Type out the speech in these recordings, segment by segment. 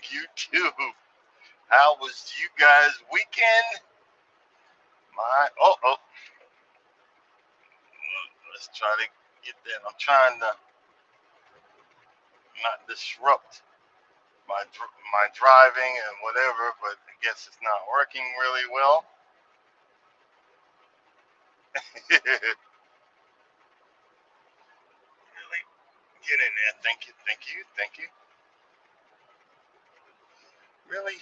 YouTube. How was you guys' weekend? Oh, let's try to get that. I'm trying to not disrupt my driving and whatever, but I guess it's not working really well. Really, get in there. Thank you, thank you, thank you. Really?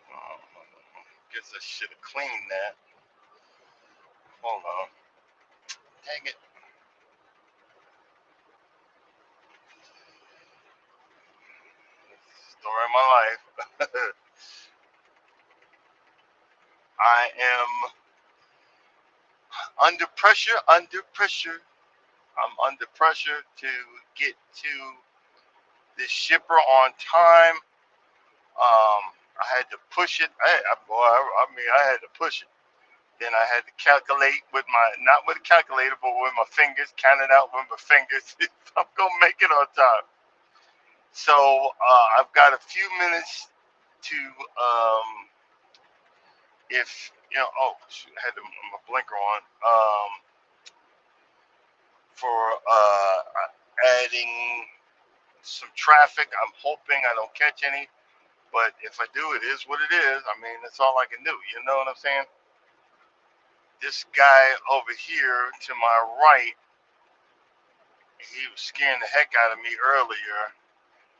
Oh, guess I should have cleaned that. Hold on. Dang it. Story of my life. I am under pressure, under pressure. I'm under pressure to get to this shipper on time. I had to push it. I had to push it. Then I had to calculate with my, not with a calculator, but with my fingers, count it out with my fingers if I'm going to make it on time. So I've got a few minutes to, if, oh, shoot, I had my blinker on. For adding some traffic. I'm hoping I don't catch any, but if I do, it is what it is. I mean, that's all I can do. You know what I'm saying? This guy over here to my right, he was scaring the heck out of me earlier.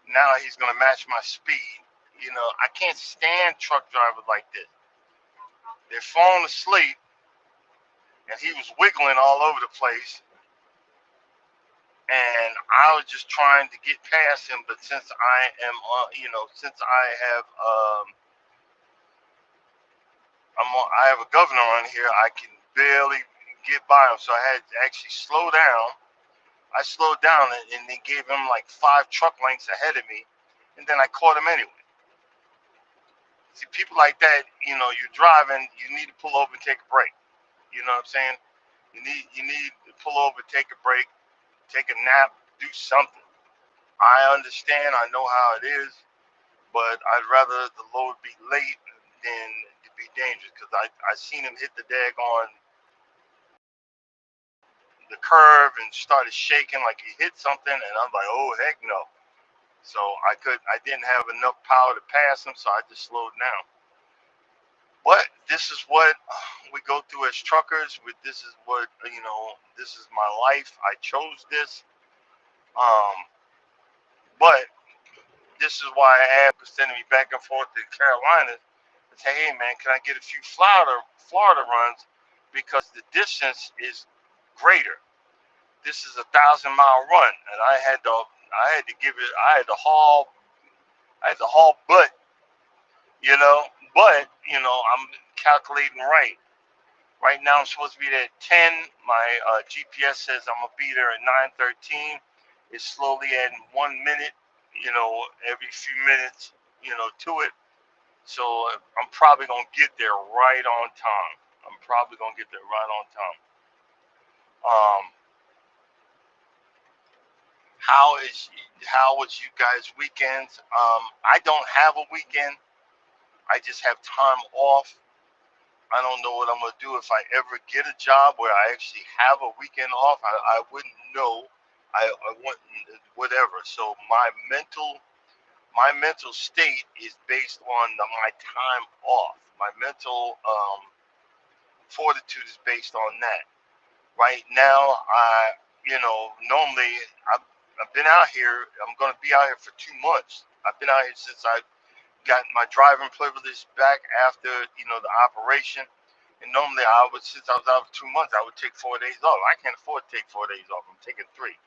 Now he's going to match my speed. I can't stand truck drivers like this. They're falling asleep, and he was wiggling all over the place. And I was just trying to get past him, but since I am, since I have, I have a governor on here, I can barely get by him. So I had to actually slow down. I slowed down and then gave him like 5 truck lengths ahead of me, and then I caught him anyway. See, people like that, you're driving, you need to pull over and take a break. You know what I'm saying? You need to pull over, take a break, take a nap, do something. I understand, I know how it is, but I'd rather the load be late than to be dangerous, because I seen him hit the daggone the curve and started shaking like he hit something, and I'm like, oh heck no. So I didn't have enough power to pass him, so I just slowed down. But this is what we go through as truckers. This is what, this is my life. I chose this. Um, but this is why I asked for sending me back and forth to Carolina and say, hey man, can I get a few Florida runs, because the distance is greater. This is a 1,000-mile run, and I had to haul butt, but I'm calculating right. Right now I'm supposed to be there at 10. My GPS says I'm gonna be there at 9:13. It's slowly adding 1 minute, every few minutes, to it. So I'm probably gonna get there right on time. I'm probably gonna get there right on time. Um, how is how was you guys' weekends? I don't have a weekend. I just have time off. I don't know what I'm gonna do if I ever get a job where I actually have a weekend off. I wouldn't know. I wouldn't, whatever. So my mental state is based on my time off. My mental fortitude is based on that. Right now, normally I've been out here. I'm going to be out here for 2 months. I've been out here since I got my driving privilege back after the operation. And normally since I was out for 2 months, I would take 4 days off. I can't afford to take 4 days off. I'm taking three.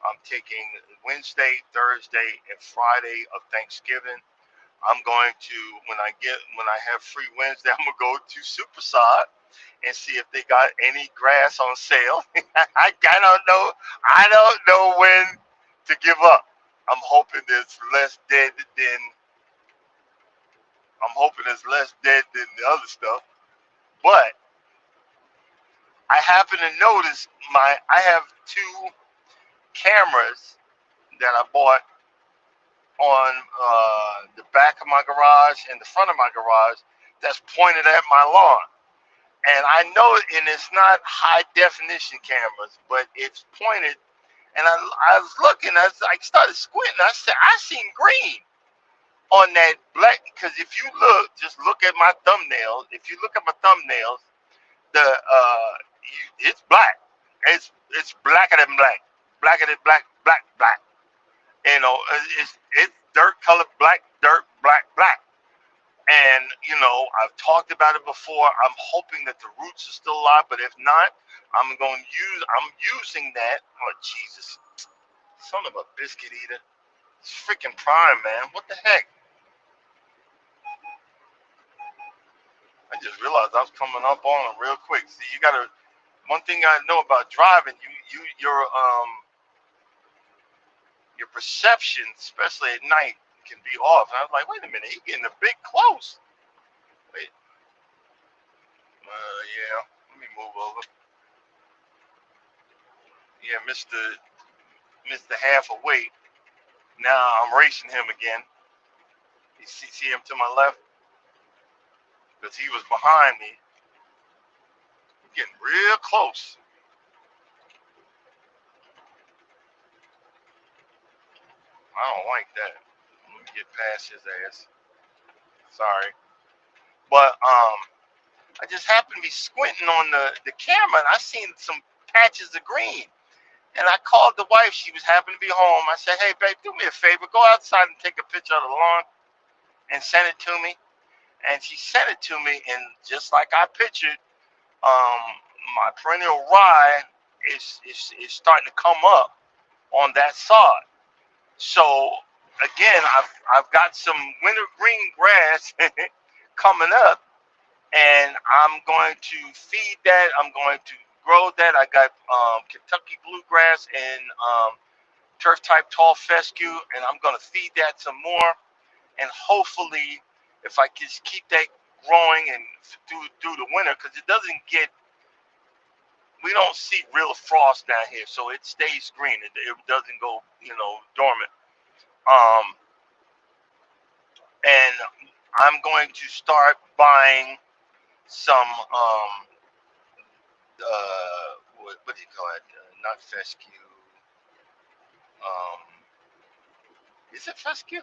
I'm taking Wednesday, Thursday, and Friday of Thanksgiving. I'm going to, when I have free Wednesday, I'm gonna go to Superside and see if they got any grass on sale. I don't know when to give up. I'm hoping there's less dead than the other stuff. But I happen to notice I have 2 cameras that I bought on the back of my garage and the front of my garage that's pointed at my lawn. And I know, and it's not high definition cameras, but it's pointed. And I was looking, I started squinting. I said, I seen green on that black. Because if you look, just look at my thumbnails. If you look at my thumbnails, it's black. It's blacker than black, blacker than black, black, black. You know, it's dirt colored black, dirt, black, black. And I've talked about it before. I'm hoping that the roots are still alive, but if not, I'm using that. Oh Jesus, son of a biscuit eater! It's freaking Prime, man. What the heck? I just realized I was coming up on them real quick. See, you gotta. One thing I know about driving, your perception, especially at night, can be off. And I was like, wait a minute, he getting a bit close. Wait, yeah. Let me move over. Yeah, Mr. Half Awake. Now I'm racing him again. You see him to my left? Because he was behind me. We're getting real close. I don't like that. Let me get past his ass. Sorry. But I just happened to be squinting on the camera and I seen some patches of green. And I called the wife. She was happened to be home. I said, hey, babe, do me a favor. Go outside and take a picture of the lawn and send it to me. And she sent it to me. And just like I pictured, my perennial rye is starting to come up on that sod. So again, I've got some winter green grass coming up, and I'm going to feed that. I'm going to grow that. I got Kentucky bluegrass and turf type tall fescue, and I'm going to feed that some more. And hopefully, if I just keep that growing and through the winter, because it doesn't get we don't see real frost down here, so it stays green. It doesn't go, dormant. Um, and I'm going to start buying some, what do you call it? Not fescue. Um, is it fescue?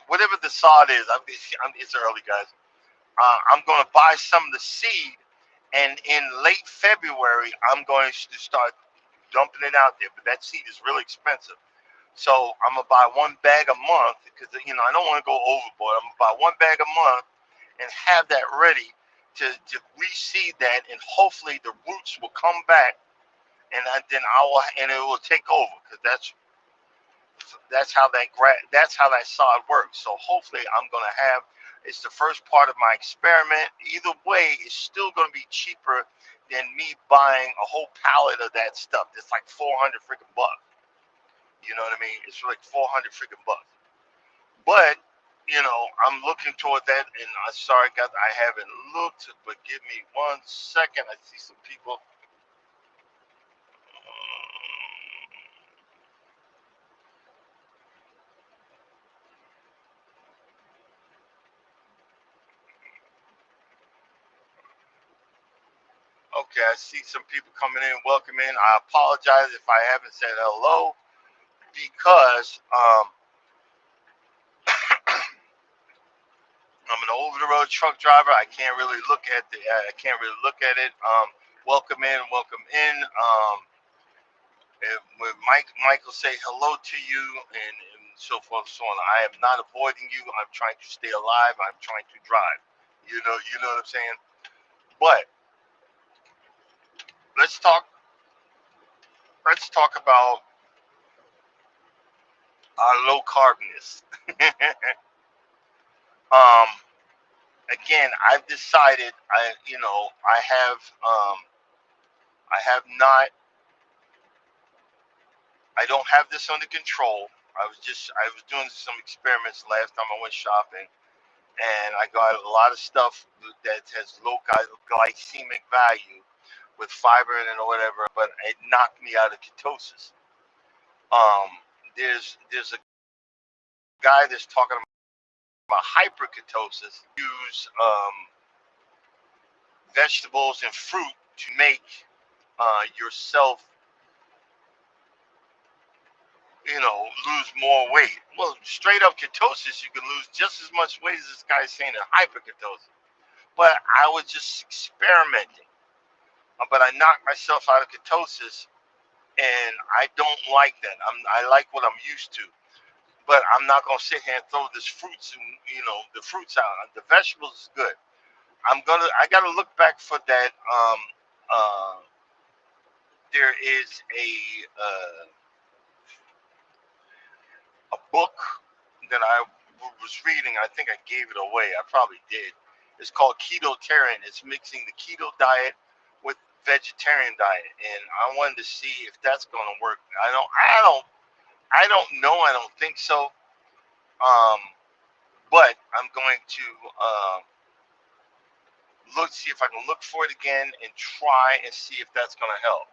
Whatever the sod is, it's early, guys. I'm going to buy some of the seed, and in late February, I'm going to start dumping it out there. But that seed is really expensive. So I'm gonna buy one bag a month because I don't want to go overboard. I'm gonna buy one bag a month and have that ready to reseed that, and hopefully the roots will come back, and then it will take over because that's how that sod works. So hopefully I'm gonna have it's the first part of my experiment. Either way, it's still gonna be cheaper than me buying a whole pallet of that stuff. It's like 400 freaking bucks. You know what I mean? It's like 400 freaking bucks. But I'm looking toward that, and I'm sorry, guys, I haven't looked. But give me 1 second. I see some people. Okay, I see some people coming in. Welcome in. I apologize if I haven't said hello because I'm an over-the-road truck driver. I can't really look at it. Welcome in. Welcome in. When Michael say hello to you and so forth and so on. I am not avoiding you. I'm trying to stay alive. I'm trying to drive. You know what I'm saying? But let's talk. Let's talk about our low carbonness. um, Again, I've decided. I have not. I don't have this under control. I was doing some experiments last time I went shopping, and I got a lot of stuff that has low glycemic value with fiber in it or whatever, but it knocked me out of ketosis. Um, there's a guy that's talking about hyperketosis. Use vegetables and fruit to make yourself, lose more weight. Well, straight up ketosis, you can lose just as much weight as this guy's saying in hyperketosis. But I was just experimenting. But I knocked myself out of ketosis, and I don't like that. I like what I'm used to. But I'm not gonna sit here and throw this fruits and the fruits out. The vegetables is good. I gotta look back for that. Uh, there is a book that I was reading. I think I gave it away. I probably did. It's called Ketotarian. It's mixing the keto diet with vegetarian diet, and I wanted to see if that's going to work. I don't know. I don't think so. Um, but I'm going to see if I can look for it again and try and see if that's going to help.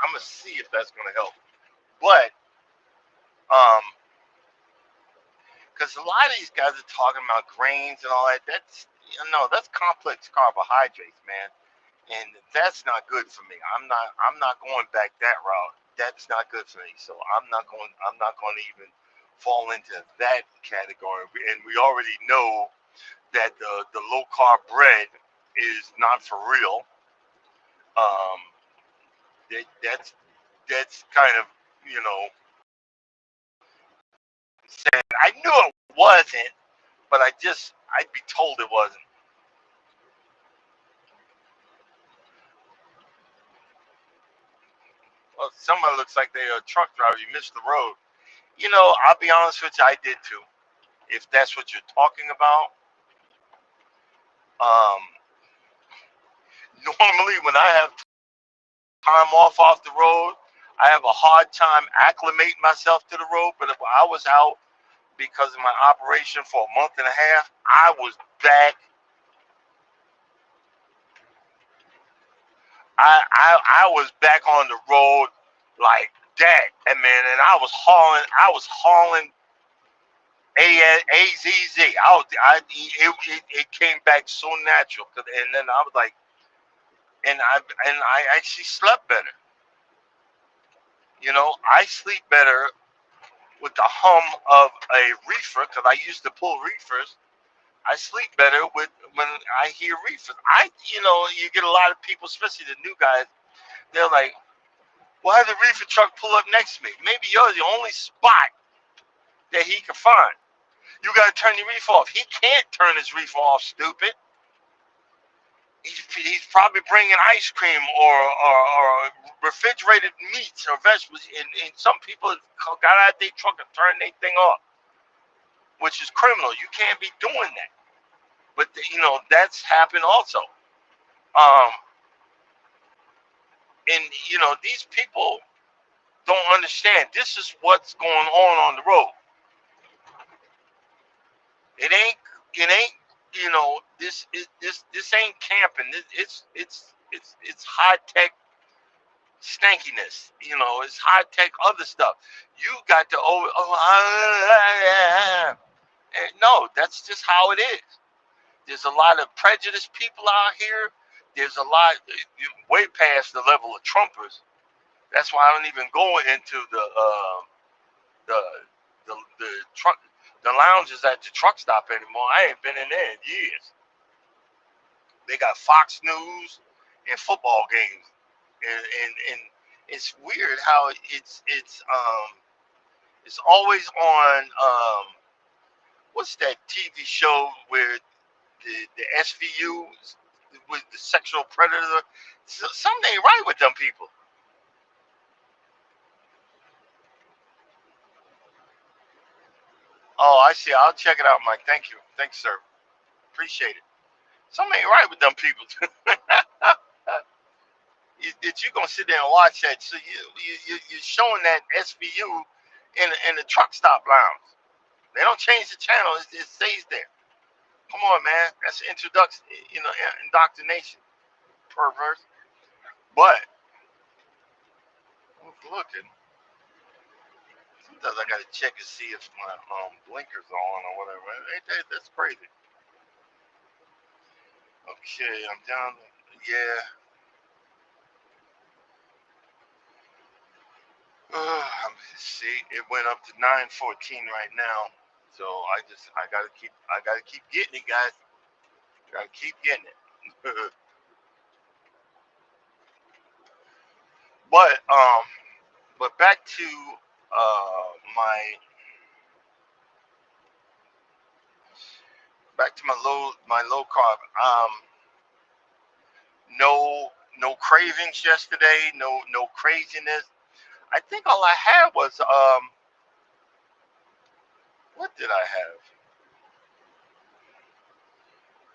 I'm gonna see if that's going to help. But um, because a lot of these guys are talking about grains and all that. That's complex carbohydrates, man, and that's not good for me. I'm not going back that route. That's not good for me. So I'm not going to even fall into that category. And we already know that the low carb bread is not for real. Um, that's kind of you know said. I knew it wasn't, but I'd be told it wasn't. Well, somebody looks like they're a truck driver. You missed the road. I'll be honest with you, I did too. If that's what you're talking about, um, normally when I have time off the road, I have a hard time acclimating myself to the road. But if I was out because of my operation for a month and a half, I was back. I was back on the road like that, and man, and I was hauling AZZ. It came back so natural, and then I was like, and I actually slept better. I sleep better with the hum of a reefer because I used to pull reefers. I sleep better when I hear reefers. You get a lot of people, especially the new guys. They're like, "Why did the reefer truck pull up next to me?" Maybe you're the only spot that he can find. You got to turn your reefer off. He can't turn his reefer off, stupid. He's probably bringing ice cream or refrigerated meats or vegetables, and some people got out their truck and turned their thing off, which is criminal. You can't be doing that. But that's happened also. Um, and these people don't understand. This is what's going on the road. It ain't. It ain't. This ain't camping. It's high tech stankiness. It's high tech other stuff. You got to no, that's just how it is. There's a lot of prejudiced people out here. There's a lot way past the level of Trumpers. That's why I don't even go into the the truck the lounges at the truck stop anymore. I ain't been in there in years. They got Fox News and football games, and it's weird how it's always on what's that TV show where the SVU with the sexual predator. Something ain't right with them people. Oh, I see. I'll check it out, Mike. Thank you. Thanks, sir. Appreciate it. Something ain't right with them people. That you gonna sit there and watch that? So you're showing that SVU in the truck stop lounge. They don't change the channel. It stays there. Come on, man. That's introduction, indoctrination, perverse. But I'm looking. Sometimes I gotta check and see if my blinkers are on or whatever. That's crazy. Okay, I'm down. Yeah. See, it went up to 9:14 right now. So I gotta keep getting it, guys. Gotta keep getting it. but um, but back to my low carb. No cravings yesterday. No craziness. I think all I had was what did I have?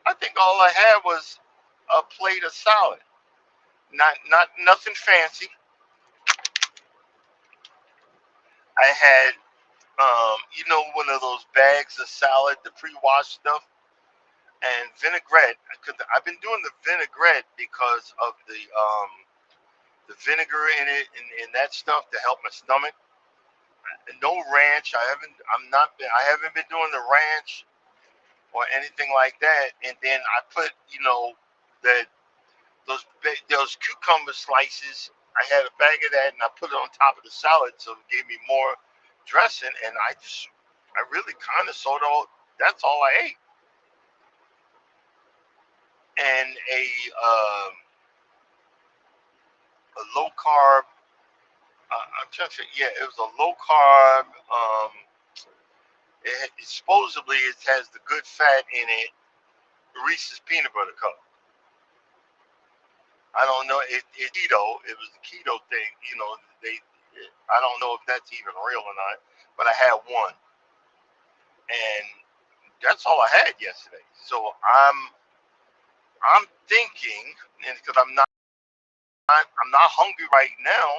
I think all I had was a plate of salad. Not nothing fancy. I had one of those bags of salad, the pre-washed stuff, and vinaigrette. Cause I've been doing the vinaigrette because of the vinegar in it and that stuff to help my stomach. No ranch. I haven't been doing the ranch or anything like that. And then I put that those cucumber slices. I had a bag of that, and I put it on top of the salad, so it gave me more dressing. And I really kind of sort of, that's all I ate. And a low carb. I'm trying to think. Yeah, it was a low carb. Supposedly it has the good fat in it. Reese's peanut butter cup. I don't know. It keto. It was the keto thing. They. I don't know if that's even real or not. But I had one, and that's all I had yesterday. So I'm thinking, and because I'm not hungry right now.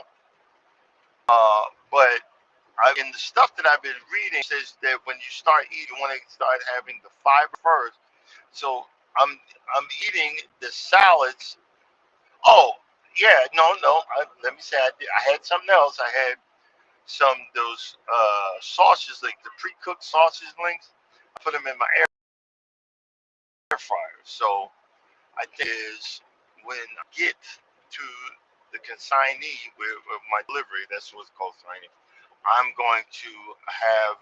But in the stuff that I've been reading, it says that when you start eating, you want to start having the fiber first. So I'm eating the salads. Oh yeah, no. Let me say I had something else. I had some those sausages, like the pre-cooked sausage links. I put them in my air fryer. So I think is when I get to the consignee with my delivery. That's what's called consignee. I'm going to have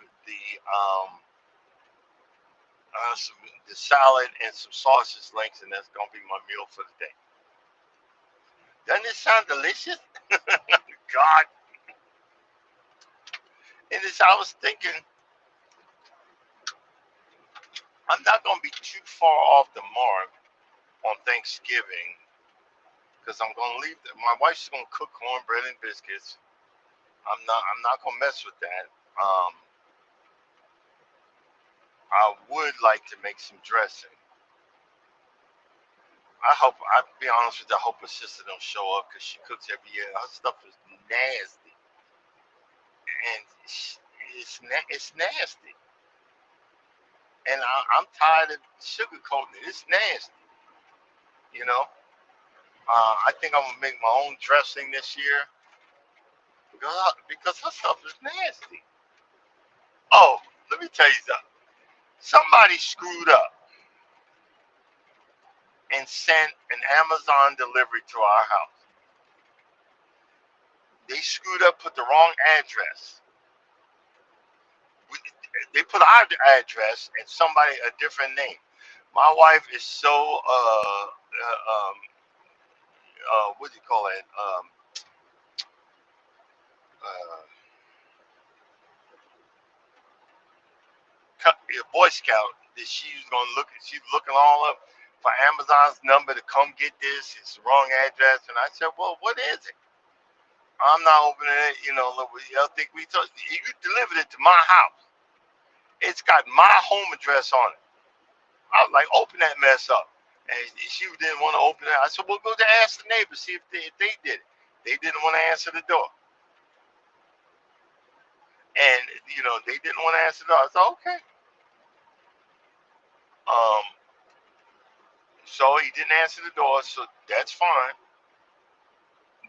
the salad and some sausage links, and that's gonna be my meal for the day. Doesn't it sound delicious? God, and I was thinking I'm not gonna be too far off the mark on Thanksgiving because I'm gonna leave. My wife's gonna cook cornbread and biscuits. I'm not gonna mess with that. I would like to make some dressing. I'll be honest with you, I hope her sister don't show up because she cooks every year. Her stuff is nasty. And it's nasty. And I'm tired of sugarcoating it. It's nasty, you know. I think I'm gonna make my own dressing this year because her stuff is nasty. Oh, let me tell you something. Somebody screwed up and sent an Amazon delivery to our house. They screwed up, put the wrong address. We, they put our address and somebody a different name. My wife is so what do you call it? Uh, Boy Scout that she's gonna look. She's looking all up for Amazon's number to come get this. It's the wrong address, and I said, "Well, what is it?" I'm not opening it. I think we told you delivered it to my house. It's got my home address on it. I was like, "Open that mess up," and she didn't want to open it. I said, "Well, go to ask the neighbors see if they did it." They didn't want to answer the door, and they didn't want to answer the door. I said, "Okay." So he didn't answer the door, so that's fine.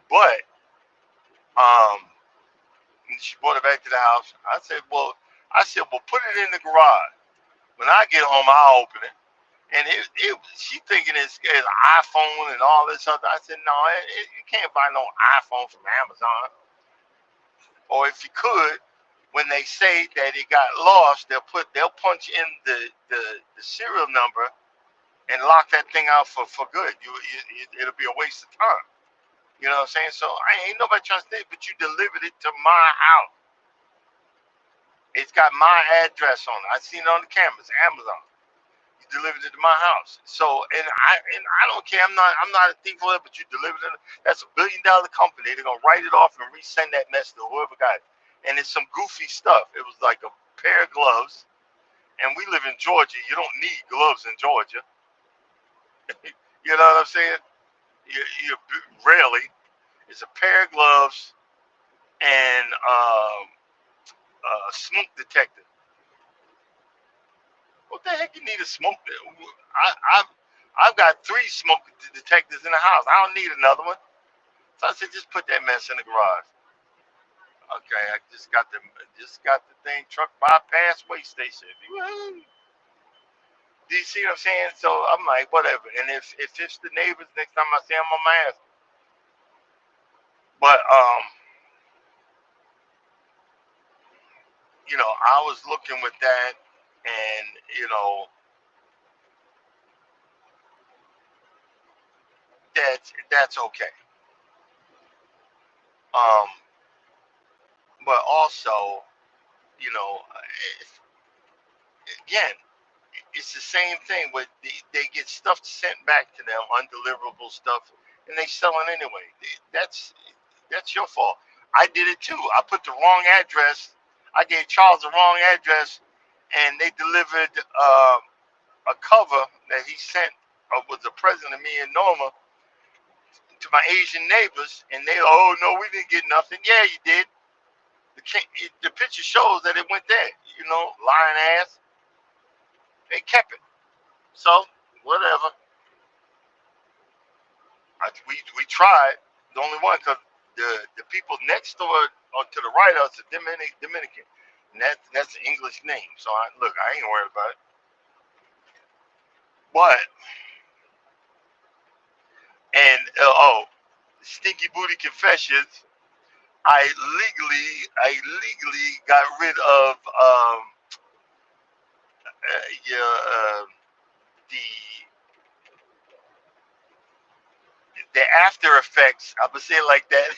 But um, she brought it back to the house. I said, well, put it in the garage. When I get home, I'll open it. And she thinking it's iPhone and all this other. I said, no, you can't buy no iPhone from Amazon. Or if you could, when they say that it got lost, they'll punch in the serial number and lock that thing out for good. It'll be a waste of time. You know what I'm saying? So I ain't nobody trying to stay, but you delivered it to my house. It's got my address on it. I seen it on the cameras. Amazon. You delivered it to my house. So and I don't care. I'm not a thief for it, but you delivered it. That's $1 billion company. They're gonna write it off and resend that mess to whoever got it. And it's some goofy stuff. It was like a pair of gloves. And we live in Georgia. You don't need gloves in Georgia. You know what I'm saying? You rarely. It's a pair of gloves and smoke detector. What the heck you need a smoke? I've got 3 smoke detectors in the house. I don't need another one. So I said, just put that mess in the garage. Okay, I just got the thing truck bypass waste station. Woo. Do you see what I'm saying? So I'm like, whatever. And if it's the neighbors, next time I see them on my ass. But I was looking with that, and that's okay. Um, but also, you know, again, it's the same thing. With they get stuff sent back to them, undeliverable stuff, and they sell it anyway. That's your fault. I did it too. I put the wrong address. I gave Charles the wrong address, and they delivered a cover that he sent was a present to me and Norma to my Asian neighbors, and they, oh no, we didn't get nothing. Yeah, you did. The picture shows that it went there. Lying ass. They kept it. So whatever. We tried. The only one, because the people next door to the right of us are Dominican, and that's an English name. So I ain't worried about it. But and Stinky Booty Confessions. I legally got rid of yeah, the the after effects. I'm gonna say it like that.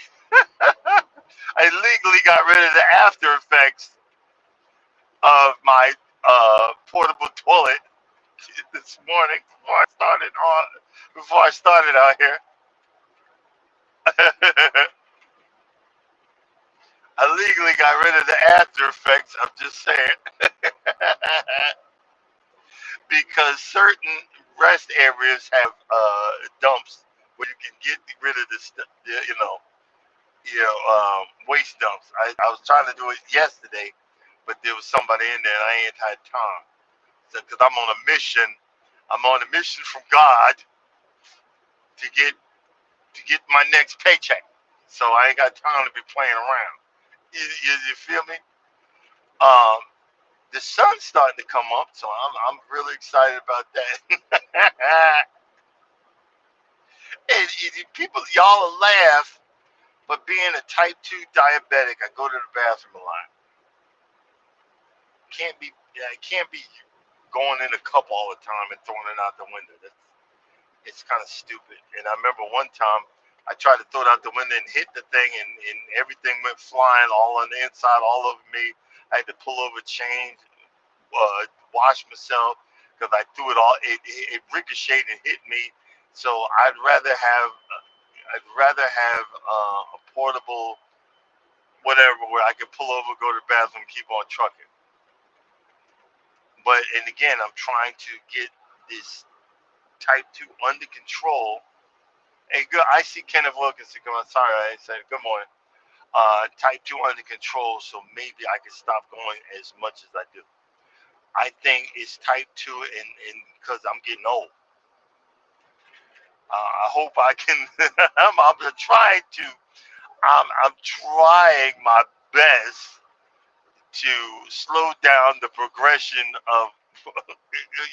I legally got rid of the after effects of my portable toilet this morning before I started out here. I legally got rid of the after effects. I'm just saying. Because certain rest areas have dumps where you can get rid of waste dumps. I was trying to do it yesterday, but there was somebody in there and I ain't had time. So, because I'm on a mission from God to get my next paycheck. So I ain't got time to be playing around. You feel me? Um, the sun's starting to come up, so I'm really excited about that. People, y'all will laugh, but being a type 2 diabetic, I go to the bathroom a lot. Can't be going in a cup all the time and throwing it out the window. It's kind of stupid. And I remember one time I tried to throw it out the window and hit the thing, and everything went flying all on the inside, all over me. I had to pull over, change, wash myself because I threw it all. It ricocheted and hit me. So I'd rather have a portable whatever where I can pull over, go to the bathroom, keep on trucking. But and again, I'm trying to get this type 2 under control. Hey, good. I see Kenneth Wilkinson come on. Sorry, I said good morning. Type 2 under control, so maybe I can stop going as much as I do. I think it's type 2, and because I'm getting old. I hope I can. I'm trying to. I'm trying my best to slow down the progression of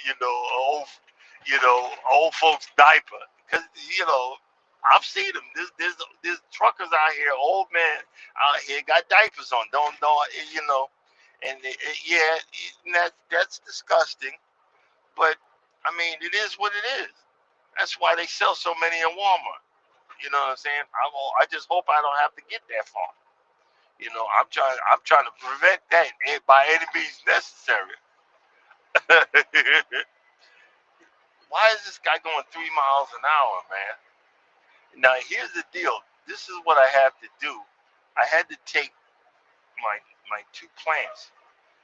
you know old old folks diaper because I've seen them. There's truckers out here, old men out here got diapers on. Don't and yeah, that's disgusting. But I mean, it is what it is. That's why they sell so many in Walmart. You know what I'm saying? I just hope I don't have to get that far. I'm trying to prevent that by any means necessary. Why is this guy going 3 miles an hour, man? Now here's the deal. This is what I have to do. I had to take my two plants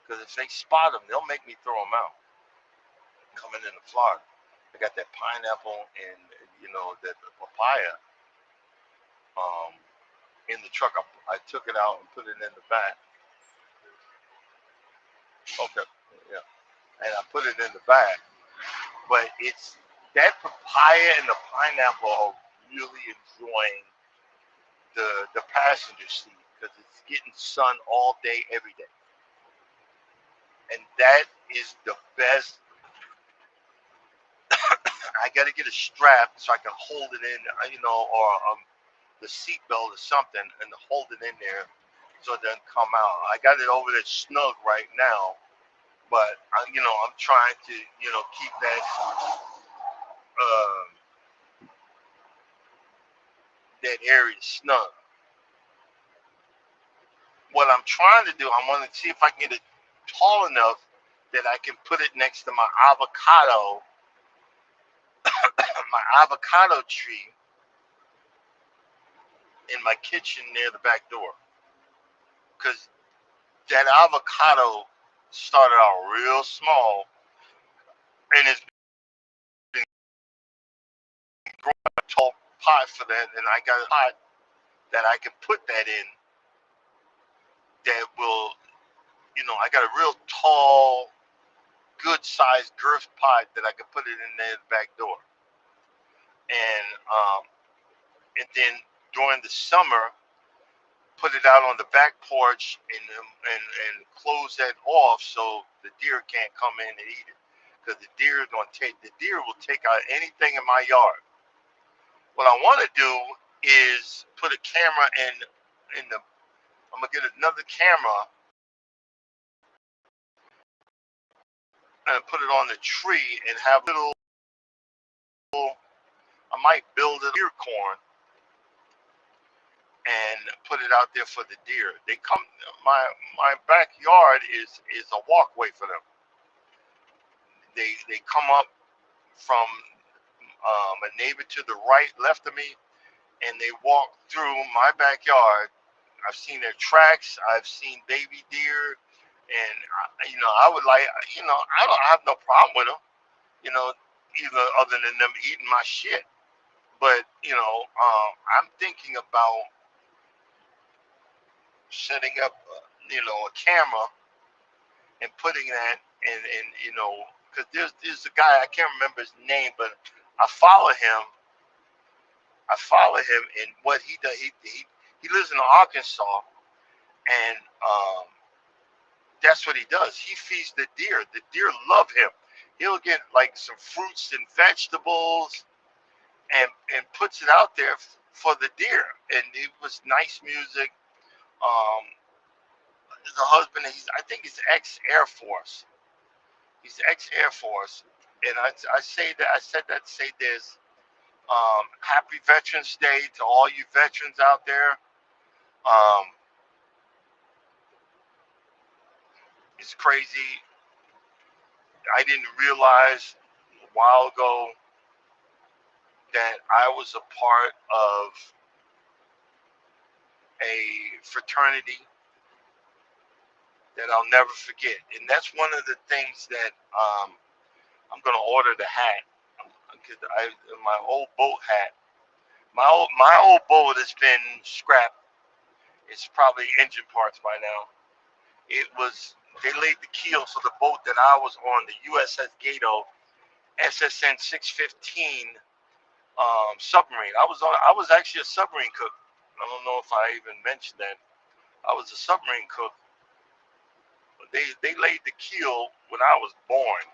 because if they spot them, they'll make me throw them out. Coming into Florida, I got that pineapple and that papaya um, in the truck. I took it out and put it in the back. Okay, yeah, and I put it in the bag. But it's that papaya and the pineapple are really enjoying the passenger seat because it's getting sun all day, every day, and that is the best. I got to get a strap so I can hold it in, or the seat belt or something, and hold it in there so it doesn't come out. I got it over there snug right now, but I'm trying to keep uh, that area snug. What I'm trying to do, I want to see if I can get it tall enough that I can put it next to my avocado, my avocado tree in my kitchen near the back door. Because that avocado started out real small and it's been growing a tall pot for that. And I got a pot that I can put that in that will, I got a real tall, good sized girth pot that I can put it in there the back door. And then during the summer, put it out on the back porch and close that off so the deer can't come in and eat it. Because the deer will take out anything in my yard. What I want to do is put a camera in the. I'm gonna get another camera and put it on the tree and have little. I might build a deer corn and put it out there for the deer. They come. My backyard is a walkway for them. They come up from a neighbor to the right, left of me, and they walk through my backyard. I've seen their tracks. I've seen baby deer, and I would like, I don't have no problem with them, either other than them eating my shit. But I'm thinking about setting up, a camera and putting that in. Because there's a guy I can't remember his name, but I follow him. And what he does, he lives in Arkansas, and that's what he does. He feeds the deer. The deer love him. He'll get like some fruits and vegetables, and puts it out there for the deer. And it was nice music. Um, the husband, I think he's ex Air Force. He's ex Air Force, and I say that I said that to say this. Happy Veterans Day to all you veterans out there. Um, it's crazy. I didn't realize a while ago that I was a part of a fraternity that I'll never forget. And that's one of the things that I'm going to order the hat. Because my old boat hat, my old boat has been scrapped. It's probably engine parts by now. They laid the keel for the boat that I was on, the USS Gato, SSN 615. submarine. I was actually a submarine cook. I don't know if I even mentioned that. I was a submarine cook. They laid the keel when I was born,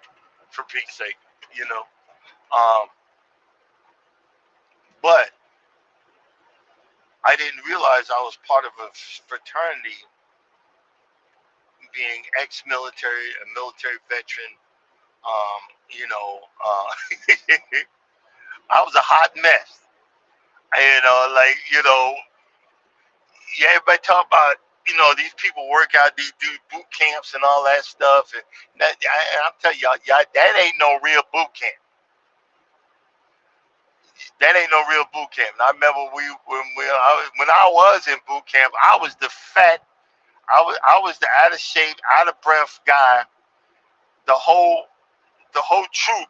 for Pete's sake, you know. Um, but I didn't realize I was part of a fraternity, being ex-military, a military veteran. You know, I was a hot mess. You know, like, yeah, everybody talk about, these people work out, these do boot camps and all that stuff, and I'm telling y'all, that ain't no real boot camp. That ain't no real boot camp. And I remember when I was in boot camp, I was the fat, I was the out of shape, out of breath guy. The whole troop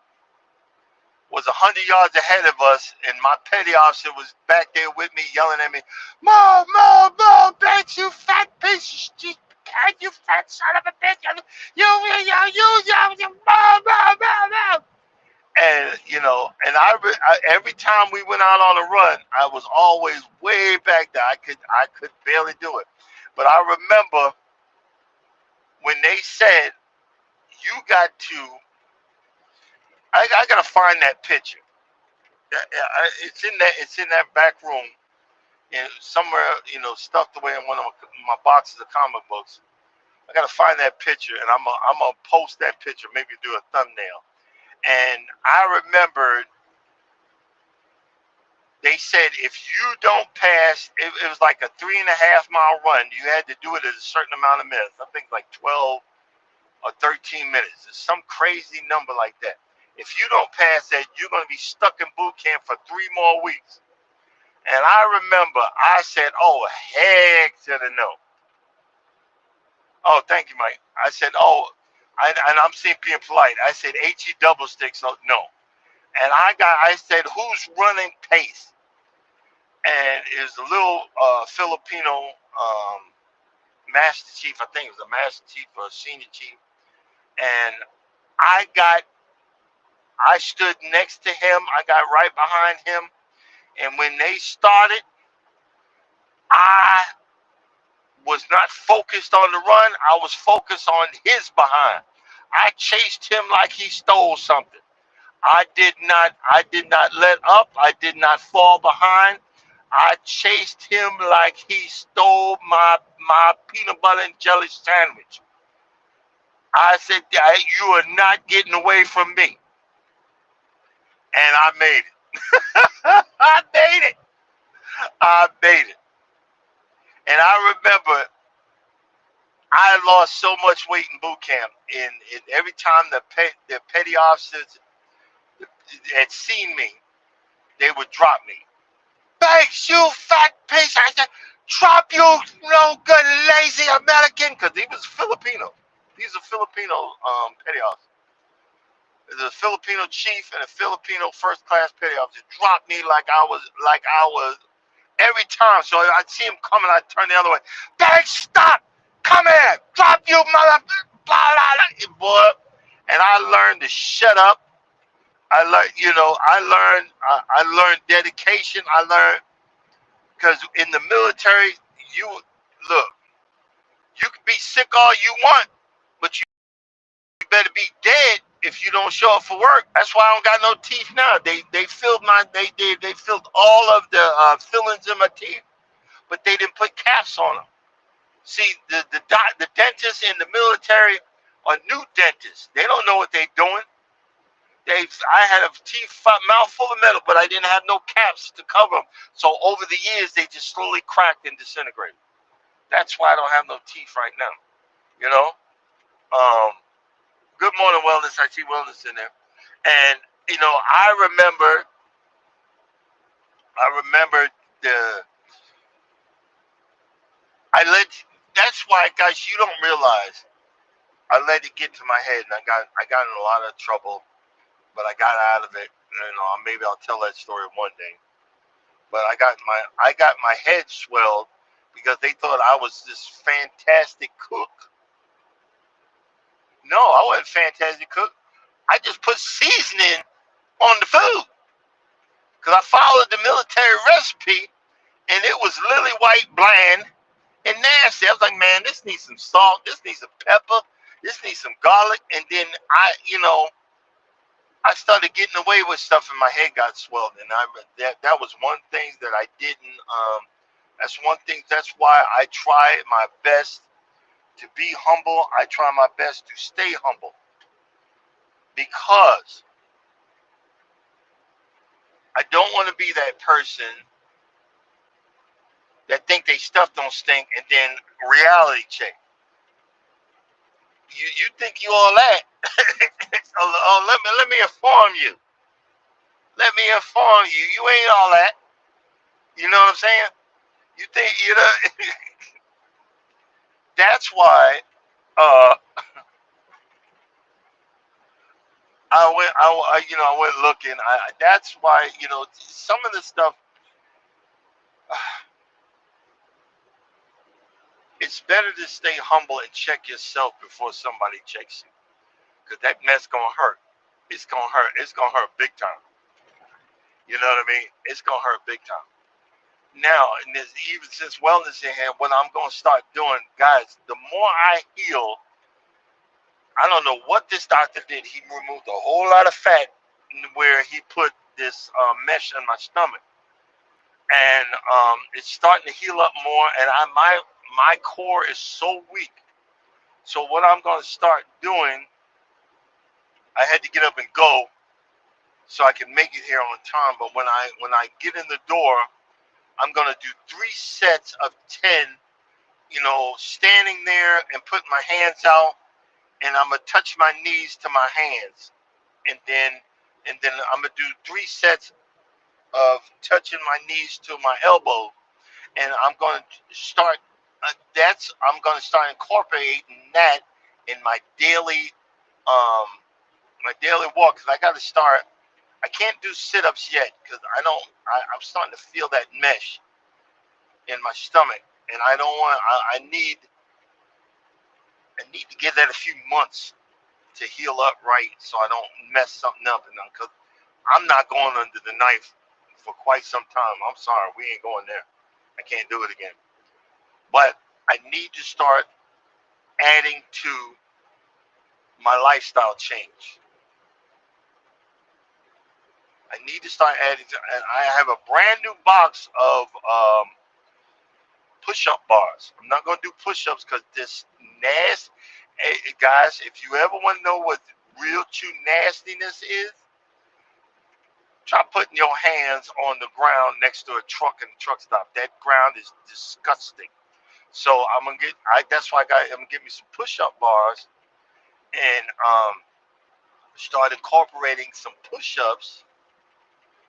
was 100 yards ahead of us, and my petty officer was back there with me, yelling at me, "Mom, mom, mom, bitch, you fat piece of shit, you fat son of a bitch, you, mom, mom, mom, mom." And every time we went out on a run, I was always way back there. I could barely do it, but I remember when they said you got to. I gotta find that picture. It's in that back room, and somewhere, stuffed away in one of my boxes of comic books. I gotta find that picture, and I'm gonna post that picture. Maybe do a thumbnail. And I remember they said if you don't pass, it was like a 3.5 mile run. You had to do it at a certain amount of minutes. I think like 12 or 13 minutes. It's some crazy number like that. If you don't pass that, you're gonna be stuck in boot camp for 3 more weeks. And I remember I said, "Oh, heck to the no." Oh, thank you, Mike. I said, "Oh," and I'm seeing being polite. I said, "HE double sticks, so no." And I said, "Who's running pace?" And it was a little Filipino master chief. I think it was a master chief or a senior chief. And I got, I stood next to him. I got right behind him. And when they started, I was not focused on the run. I was focused on his behind. I chased him like he stole something. I did not let up. I did not fall behind. I chased him like he stole my peanut butter and jelly sandwich. I said, "You are not getting away from me." And I made it. I made it. I made it. And I remember I lost so much weight in boot camp. And every time the petty officers had seen me, they would drop me. "Thanks, you fat piece." I said, "Drop, you no good lazy American," because he was Filipino. He's a Filipino petty officer. There's a Filipino chief and a Filipino first class petty officer. Dropped me like I was every time. So I'd see him coming, I'd turn the other way. "Thanks, stop! Come here! Drop, you mother blah blah blah," boy. And I learned to shut up. I learned dedication. I learned because in the military, you look, you can be sick all you want, but you better be dead if you don't show up for work. That's why I don't got no teeth now. They filled they filled all of the fillings in my teeth, but they didn't put caps on them. See, the dentists in the military are new dentists. They don't know what they're doing. I had a mouth full of metal, but I didn't have no caps to cover them. So over the years, they just slowly cracked and disintegrated. That's why I don't have no teeth right now. You know. Um, Good morning, wellness. I see wellness in there, and I remember the. I let. That's why, guys, you don't realize I let it get to my head, and I got in a lot of trouble, but I got out of it. Maybe I'll tell that story one day. But I got my head swelled because they thought I was this fantastic cook. No, I wasn't a fantastic cook. I just put seasoning on the food. because I followed the military recipe, and it was lily white, bland, and nasty. I was like, man, this needs some salt, this needs some pepper, this needs some garlic, and then I started getting away with stuff, and my head got swelled, and that was one thing that I didn't. That's one thing. That's why I try my best to be humble. I try my best to stay humble because I don't want to be that person that think they stuff don't stink, and then reality check. You think you all that? Let me inform you. Let me inform you. You ain't all that. You know what I'm saying? You think you know? That's why uh, I went looking. That's why some of the stuff. It's better to stay humble and check yourself before somebody checks you, because that mess gonna hurt. It's gonna hurt. It's gonna hurt big time. You know what I mean? It's gonna hurt big time. Now, and even since wellness in hand, what I'm gonna start doing, guys, the more I heal, I don't know what this doctor did. He removed a whole lot of fat where he put this mesh in my stomach, and it's starting to heal up more. And my core is so weak. So what I'm gonna start doing, I had to get up and go so I can make it here on time. But when I get in the door, I'm gonna do 3 sets of 10. Standing there and putting my hands out, and I'm gonna touch my knees to my hands, and then I'm gonna do 3 sets of touching my knees to my elbow, and I'm gonna start. I'm gonna start incorporating that in my daily um walk, because I got to start. I can't do sit-ups yet because I don't. I'm starting to feel that mesh in my stomach, and I don't want. I need to give that a few months to heal up right, so I don't mess something up. And because I'm not going under the knife for quite some time. I'm sorry, we ain't going there. I can't do it again. But I need to start adding to my lifestyle change. I need to start adding to, and I have a brand new box of push-up bars. I'm not gonna do push-ups because this nasty. Hey, guys, if you ever want to know what real true nastiness is, try putting your hands on the ground next to a truck in a truck stop. That ground is disgusting. So I'm gonna get. That's why I'm gonna give me some push-up bars and start incorporating some push-ups.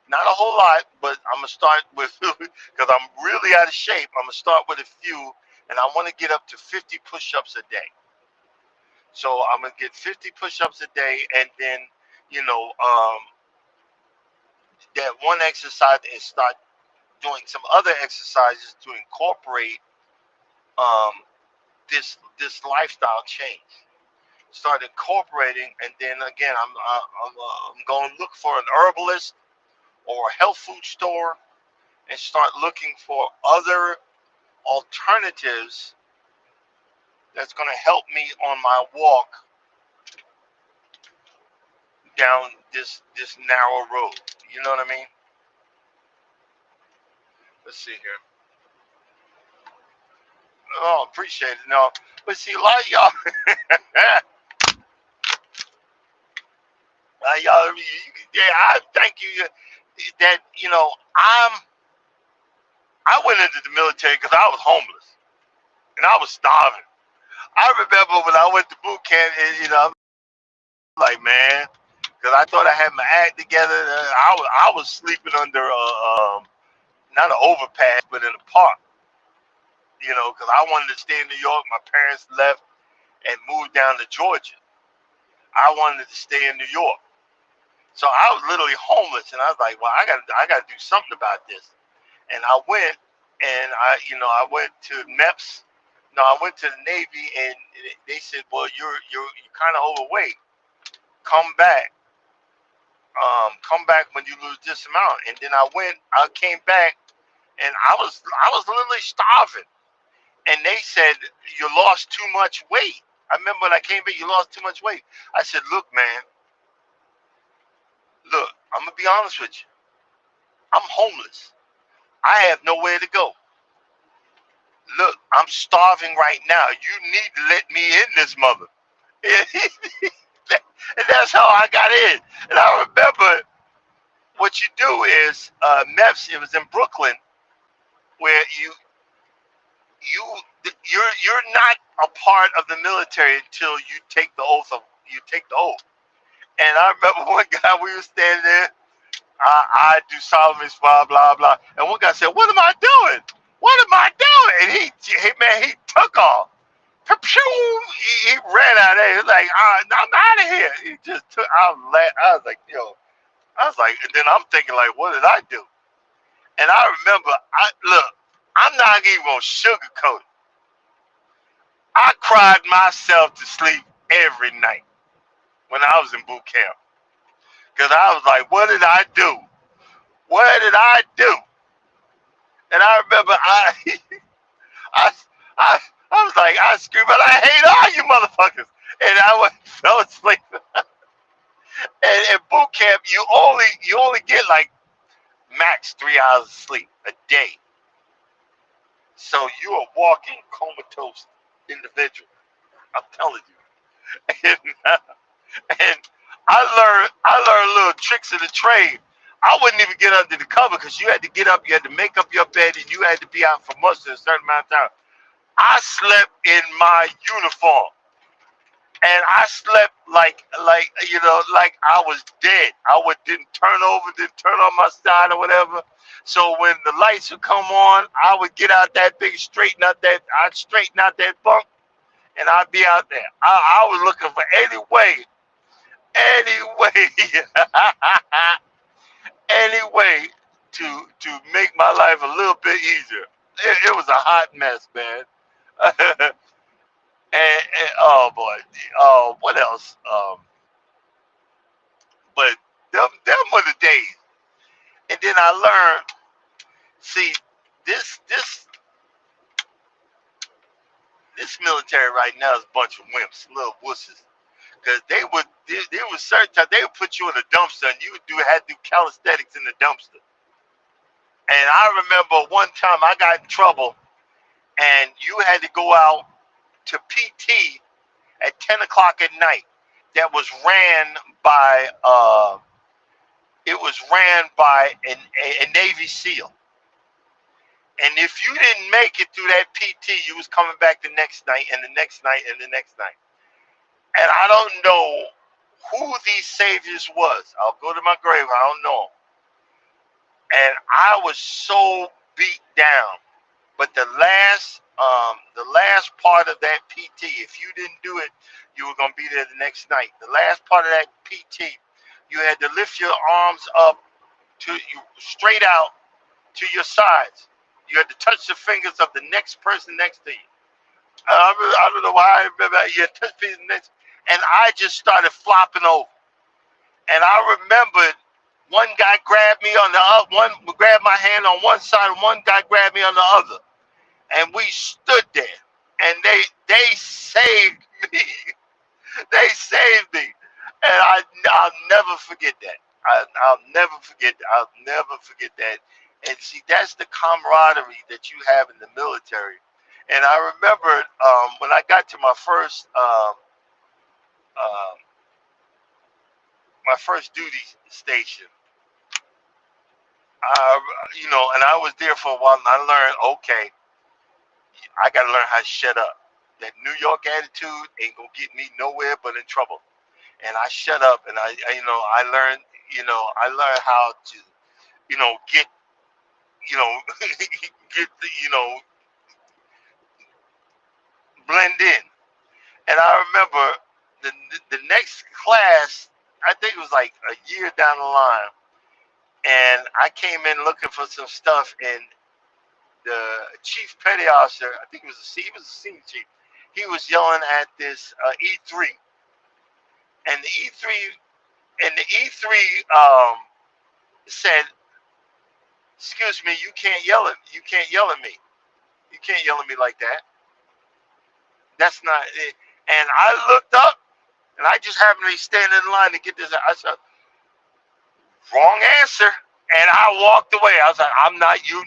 Not a whole lot, but I'm gonna start with because I'm really out of shape. I'm gonna start with a few, and I want to get up to 50 push-ups a day. So I'm gonna get 50 push-ups a day, and then you know um, that one exercise, and start doing some other exercises to incorporate um, this lifestyle change. Start incorporating, and then again, I'm going to look for an herbalist or a health food store and start looking for other alternatives that's going to help me on my walk down this narrow road. You know what I mean? Let's see here. Oh, appreciate it. No, but see, a lot of y'all, y'all, yeah, I thank you that I went into the military because I was homeless and I was starving. I remember when I went to boot camp, and I'm like, man, because I thought I had my act together. I was sleeping under not an overpass, but in a park. Because I wanted to stay in New York. My parents left and moved down to Georgia. I wanted to stay in New York, so I was literally homeless, and I was like, well, I got to do something about this. And I went, and I went to MEPS. No, I went to the Navy, and they said, well, you're kind of overweight. Come back. come back when you lose this amount. And then I came back, and I was literally starving. And they said you lost too much weight. I remember when I came back, you lost too much weight. I said, look, man, look, I'm gonna be honest with you. I'm homeless. I have nowhere to go. Look, I'm starving right now. You need to let me in this mother. And that's how I got in. And I remember what you do is MEPS. It was in Brooklyn where you you're not a part of the military until you take the oath. And I remember one guy we were standing there. I do solemnly blah blah blah. And one guy said, "What am I doing? What am I doing?" And he took off. He ran out of there. He was like, I'm out of here. He just took. I was like, yo. I was like, and then I'm thinking like, what did I do? And I remember, I'm not even gonna sugarcoat it. I cried myself to sleep every night when I was in boot camp because I was like, what did I do? What did I do? And I remember I, I, I was like, I screamed, but I hate all you motherfuckers. And I fell asleep. And in boot camp, you only get like max 3 hours of sleep a day. So you are walking comatose individual. I'm telling you. And I learned little tricks of the trade. I wouldn't even get under the cover because you had to get up, you had to make up your bed, and you had to be out for muster a certain amount of time. I slept in my uniform, and I slept like I was dead. Didn't turn over, didn't turn on my side or whatever. So when the lights would come on, I would get out that big, I'd straighten out that bunk, and I'd be out there. I was looking for any way, any way to make my life a little bit easier. It was a hot mess, man. And oh boy, oh what else? But them were the days. And then I learned. See, this military right now is a bunch of wimps, little wusses. Because there was certain times they would put you in a dumpster and you had to do calisthenics in the dumpster. And I remember one time I got in trouble and you had to go out to PT at 10 o'clock at night. That was ran by a Navy SEAL. And if you didn't make it through that PT, you was coming back the next night and the next night and the next night. And I don't know who these saviors was. I'll go to my grave. I don't know. And I was so beat down. But the last part of that PT, if you didn't do it, you were gonna be there the next night. The last part of that PT, you had to lift your arms up to you straight out to your sides. You had to touch the fingers of the next person next to you. I don't know why I remember that. You had to touch the next, and I just started flopping over. And I remembered one guy grabbed me on the other, one grabbed my hand on one side, and one guy grabbed me on the other. And we stood there, and they saved me. They saved me, and I'll never forget that. I'll never forget that. I'll never forget that. And see, that's the camaraderie that you have in the military. And I remember when I got to um, my first duty station. Uh, and I was there for a while, and I learned, okay, I got to learn how to shut up. That New York attitude ain't gonna get me nowhere but in trouble. And I shut up, and I learned how to, get, get, blend in. And I remember the next class, I think it was like a year down the line, and I came in looking for some stuff, and the chief petty officer, I think he was a senior chief. He was yelling at this E3, and the E3 And the E3 said, "Excuse me, you can't yell at you can't yell at me. You can't yell at me like that. That's not it." And I looked up, and I just happened to be standing in line to get this. I said, "Wrong answer." And I walked away. I was like, "I'm not you.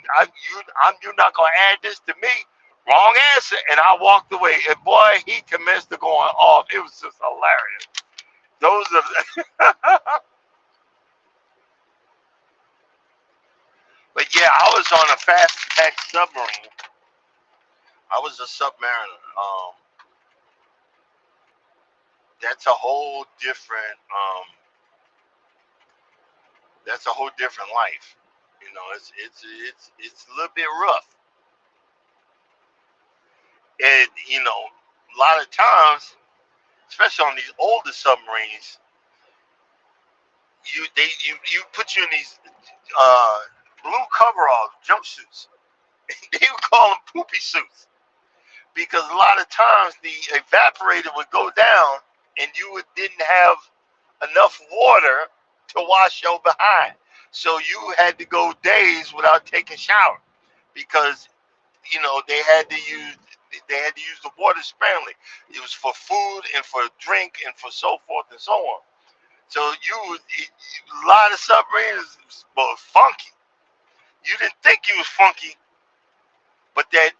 You're not gonna add this to me." Wrong answer. And I walked away. And boy, he commenced to going off. It was just hilarious. Those are, but yeah, I was on a fast attack submarine. I was a submariner. That's a whole different. That's a whole different life. You know, it's a little bit rough. And you know, a lot of times, especially on these older submarines, you put you in these uh, blue coveralls, jumpsuits. They would call them poopy suits because a lot of times the evaporator would go down and didn't have enough water to wash your behind. So you had to go days without taking a shower because they had to use the water sparingly. It was for food and for drink and for so forth and so on. So a lot of submarines were funky. You didn't think you was funky, but that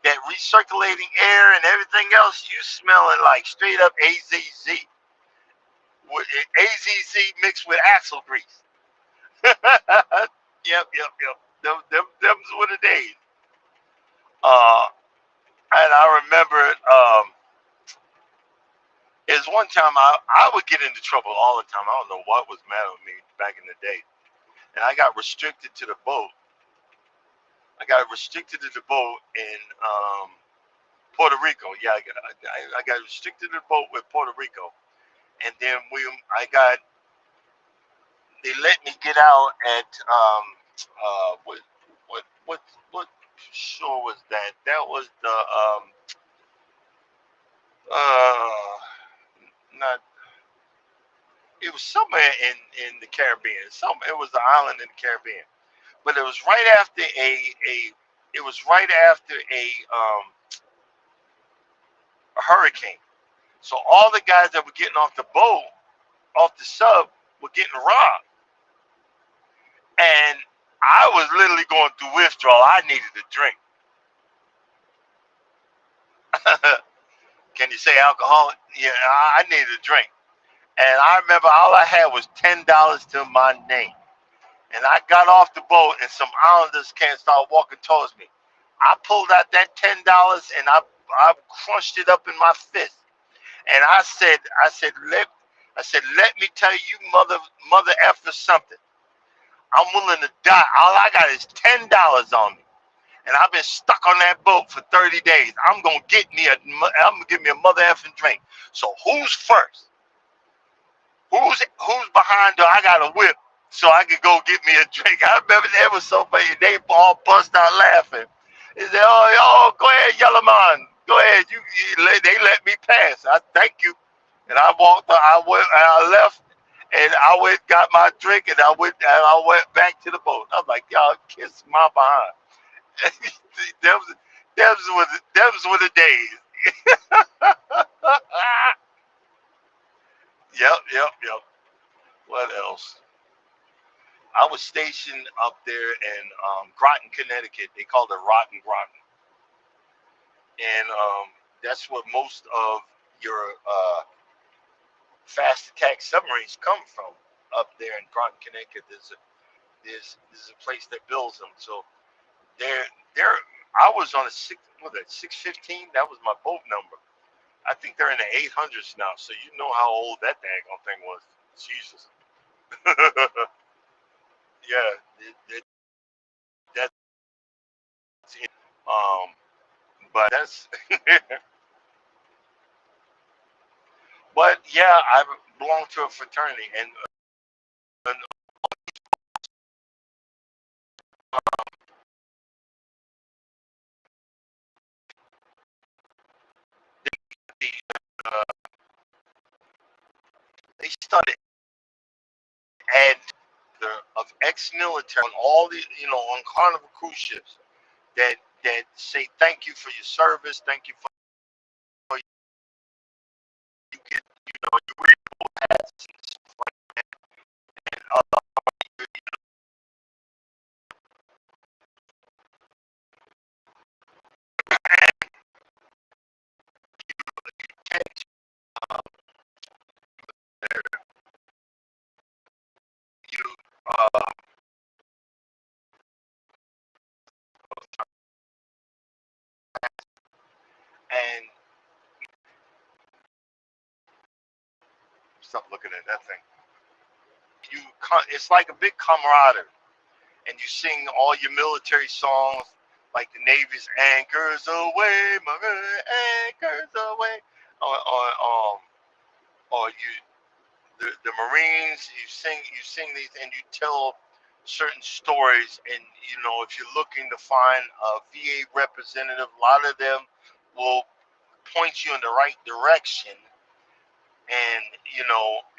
recirculating air and everything else, you smelling like straight up AZZ. AZZ mixed with axle grease. Yep. Them were the days. Uh, and I remember is one time I would get into trouble all the time. I don't know what was mad with me back in the day. And I got restricted to the boat. I got restricted to the boat in Puerto Rico. Yeah, I got restricted to the boat with Puerto Rico. And then they let me get out at what shore was that? That was the uh not it was somewhere in the Caribbean. It was an island in the Caribbean. But it was right after it was right after a hurricane. So all the guys that were getting off the boat, off the sub, were getting robbed. And I was literally going through withdrawal. I needed a drink. Can you say alcoholic? Yeah, I needed a drink. And I remember all I had was $10 to my name. And I got off the boat, and some islanders came start walking towards me. I pulled out that $10 and I crunched it up in my fist. And let me tell you, mother effer something. I'm willing to die. All I got is $10 on me, and I've been stuck on that boat for 30 days. I'm gonna give me a mother effing drink. So who's first? Who's behind her? I got a whip, so I could go get me a drink. I remember there was so funny. They all bust out laughing. They said, "Oh, go ahead, yellow man. Go ahead. They let me pass. I thank you." And I walked. I left, and I went got my drink, and I went back to the boat. I'm like, "Y'all kiss my behind." Them was the days. Yep. What else? I was stationed up there in Groton, Connecticut. They called it Rotten Groton, and that's where most of your fast attack submarines come from. Up there in Groton, Connecticut, there's a place that builds them. So there. I was on a 615. That was my boat number. I think they're in the 800s now. So you know how old that daggone thing was. Jesus. Yeah, that's it. But that's but yeah, I belong to a fraternity, and the, uh, they started and of ex-military on all the, on Carnival cruise ships that say thank you for your service, thank you for you get, you wear hats and you uh, and stop looking at that thing. It's like a big camaraderie, and you sing all your military songs like the Navy's "Anchors Away, my anchors away," or you the Marines. You sing these, and you tell certain stories. And if you're looking to find a VA representative, a lot of them will point you in the right direction, and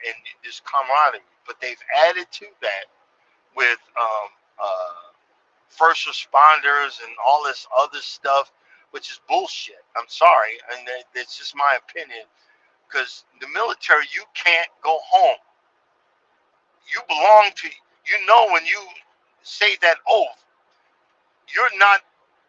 and this camaraderie. But they've added to that with first responders and all this other stuff, which is bullshit. I'm sorry, and that's just my opinion. Because the military, you can't go home. You belong to. When you say that oath, you're not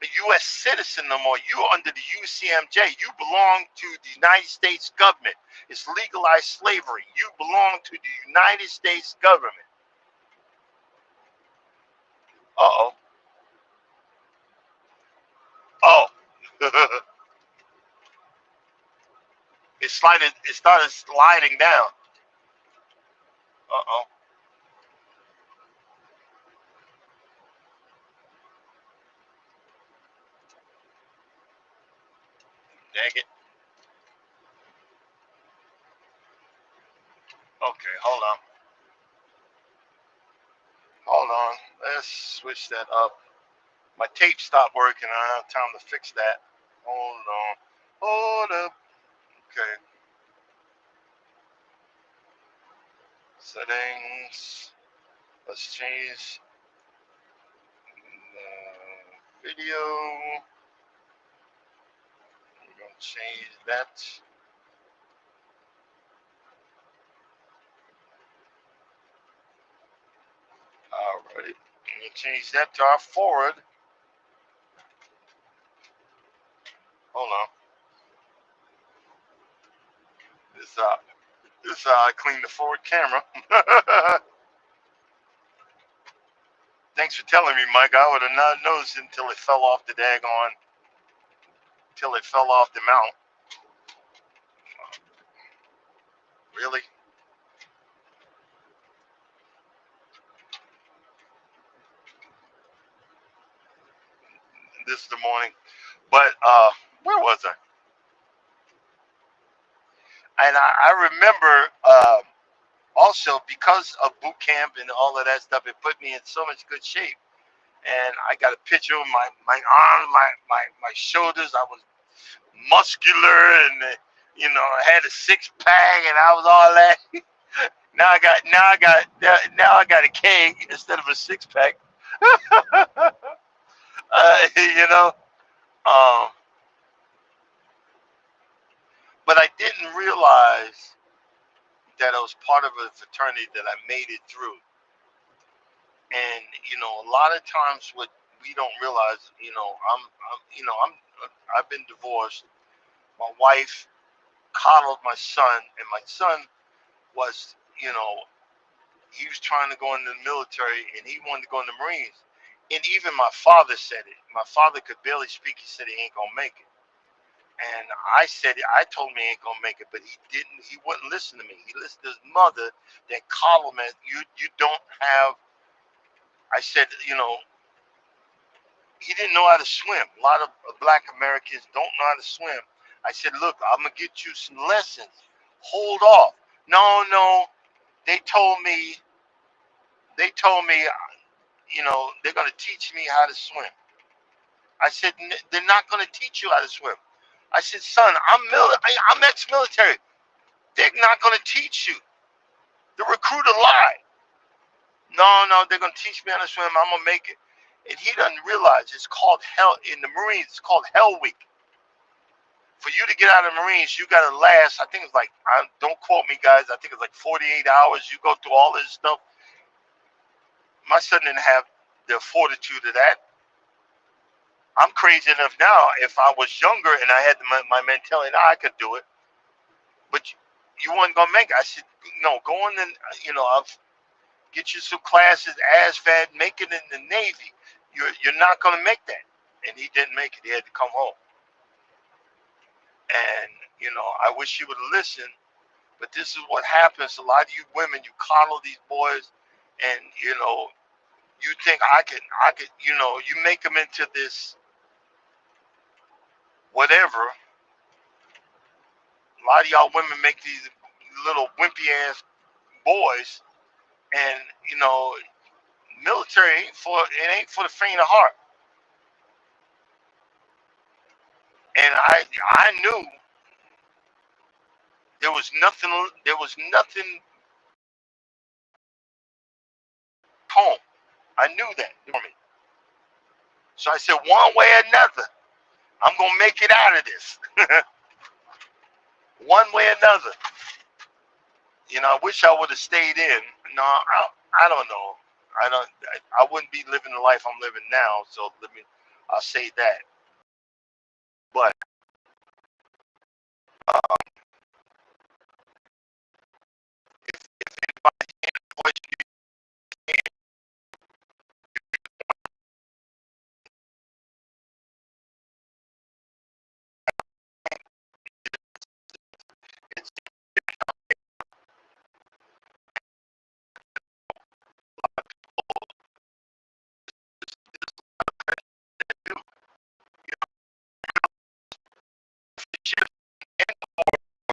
a U.S. citizen no more. You're under the UCMJ. You belong to the United States government. It's legalized slavery. You belong to the United States government. Uh-oh. Oh. It started sliding down. Uh-oh. Dang it. Okay, hold on. Hold on. Let's switch that up. My tape stopped working. I don't have time to fix that. Hold on. Hold up. Okay. Settings. Let's change the video. We're going to change that. Alright. I'm going to change that to our forward. Hold on. This is how I clean the forward camera. Thanks for telling me, Mike. I would have not noticed until it fell off the daggone, until it fell off the mount. Really? This is the morning. But where was I? And I remember also because of boot camp and all of that stuff, it put me in so much good shape. And I got a picture of my arms, my shoulders. I was muscular, and I had a six pack, and I was all that. Now I got a keg instead of a six pack. you know. Um, but I didn't realize that I was part of a fraternity that I made it through. And a lot of times what we don't realize, I've been divorced. My wife coddled my son, and my son was, he was trying to go into the military, and he wanted to go in the Marines. And even my father said it. My father could barely speak. He said he ain't gonna make it. And I told him he ain't gonna make it, but he didn't. He wouldn't listen to me. He listened to his mother that coddled him. You don't have. I said, he didn't know how to swim. A lot of black Americans don't know how to swim. I said, look, I'm gonna get you some lessons. Hold off. No, no. They told me. They told me, they're gonna teach me how to swim. I said, they're not gonna teach you how to swim. I said, son, I'm ex-military. They're not gonna teach you. The recruiter lied. no, they're gonna teach me how to swim. I'm gonna make it. And he doesn't realize it's called hell in the Marines. It's called Hell Week. For you to get out of the Marines, you gotta last. I think it's like, don't quote me, guys. I think it's like 48 hours. You go through all this stuff. My son didn't have the fortitude of that. I'm crazy enough now. If I was younger and I had my mentality, now I could do it. But you weren't gonna make it. I said, no, go on and I'll get you some classes, ASVAB, make it in the Navy. You're not gonna make that. And he didn't make it. He had to come home. And I wish he would listen. But this is what happens. A lot of you women, you coddle these boys, and you think I could, you make them into this whatever. A lot of y'all women make these little wimpy ass boys, and military ain't for the faint of heart. And I knew there was nothing home. I knew that for me. So I said, one way or another, I'm gonna make it out of this. One way or another. I wish I would have stayed in. No, I don't know. I wouldn't be living the life I'm living now. So I'll say that. But if anybody can avoid you, it's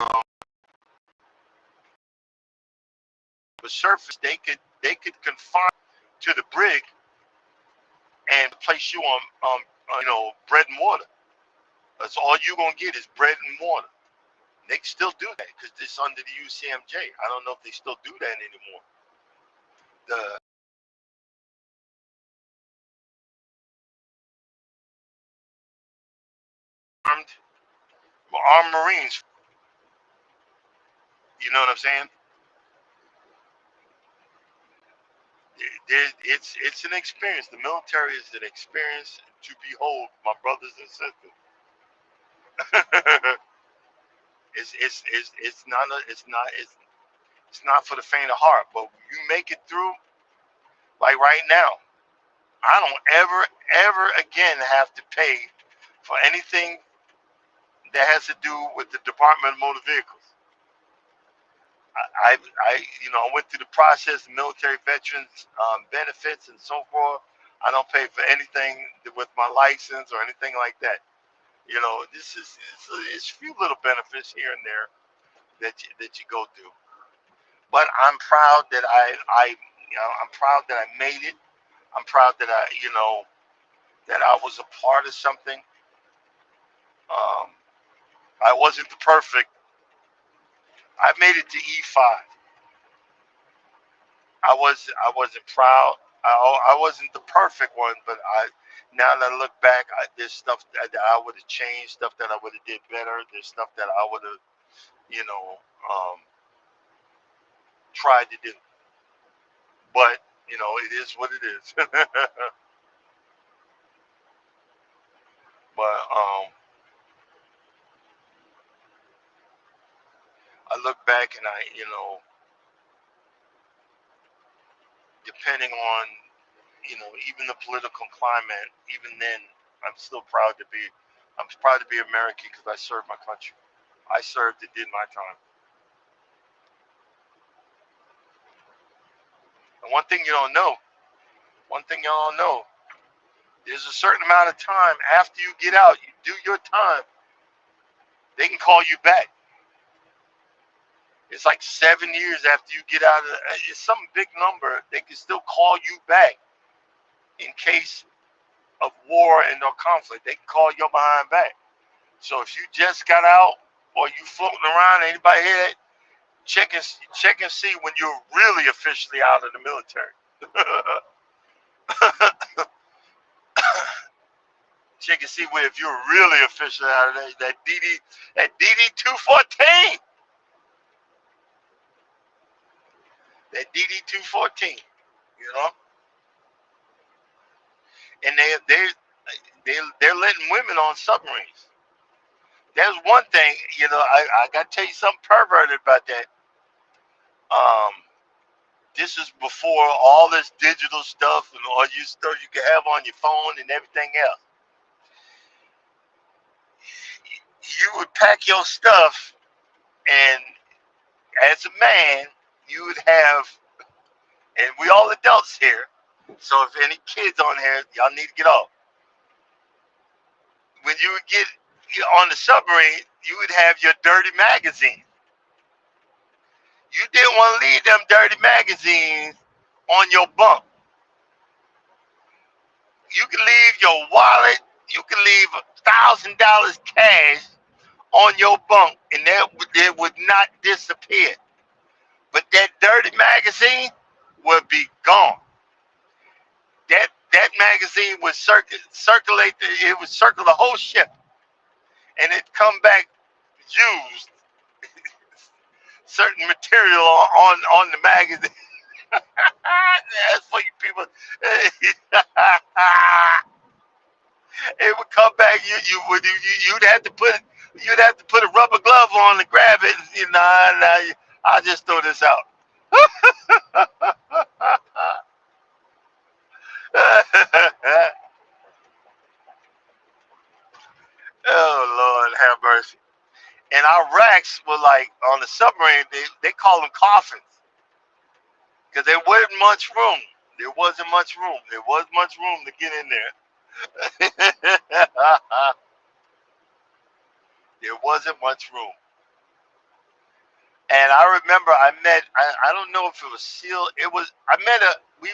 um, the surface. They could confine to the brig and place you on bread and water. That's all you're gonna get is bread and water. They can still do that because it's under the UCMJ. I don't know if they still do that anymore. The armed Marines. You know what I'm saying? It's an experience. The military is an experience to behold, my brothers and sisters. It's not for the faint of heart. But you make it through. Like right now, I don't ever again have to pay for anything that has to do with the Department of Motor Vehicles. I went through the process, military veterans benefits and so forth. I don't pay for anything with my license or anything like that. This is it's a few little benefits here and there that you go through. But I'm proud that I'm proud that I made it. I'm proud that I was a part of something. Um, I wasn't the perfect. I made it to E5. I wasn't proud. I wasn't the perfect one, but now that I look back, there's stuff that I would have changed, stuff that I would have did better. There's stuff that I would have, you know, um, tried to do. But it is what it is. But I look back and depending on even the political climate, even then, I'm still proud to be. I'm proud to be American because I served my country. I served and did my time. And one thing you don't know, there's a certain amount of time after you get out, you do your time, they can call you back. It's like 7 years after you get out of it's some big number. They can still call you back in case of war and or conflict. They can call your behind back. So if you just got out or you floating around, anybody hear that? Check and see when you're really officially out of the military. Check and see where if you're really official out of that DD 214, that DD 214, you know, and they're letting women on submarines. There's one thing, you know, I got to tell you something perverted about that. Um, this is before all this digital stuff and all you stuff you can have on your phone and everything else. You would pack your stuff, and as a man, you would have, and we all adults here. So if any kids on here, y'all need to get off. When you would get on the submarine, you would have your dirty magazine. You didn't want to leave them dirty magazines on your bunk. You can leave your wallet. You can leave $1,000 cash on your bunk, and it would not disappear. But that dirty magazine would be gone. That magazine would circulate. It would circle the whole ship, and it come back used certain material on the magazine. That's for you people. It would come back. You'd have to put a rubber glove on to grab it. You know, I'll just throw this out. Oh Lord, have mercy. And our racks were like on the submarine. They call them coffins because there wasn't much room. There wasn't much room. There was much room to get in there. There wasn't much room. And I remember I don't know if it was SEAL. It was I met a we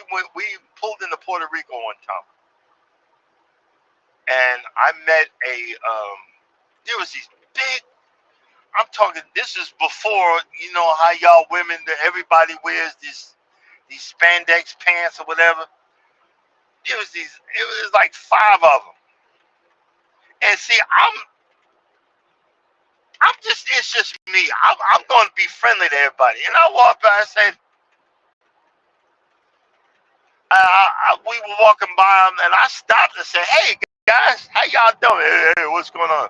pulled into Puerto Rico one time, and I met there was these big. I'm talking. This is before you know how y'all women. Everybody wears these spandex pants or whatever. It was these. It was like five of them. And see, I'm just. It's just me. I'm going to be friendly to everybody. And I walked by and said, we were walking by them, and I stopped and said, "Hey guys, how y'all doing? Hey, what's going on?"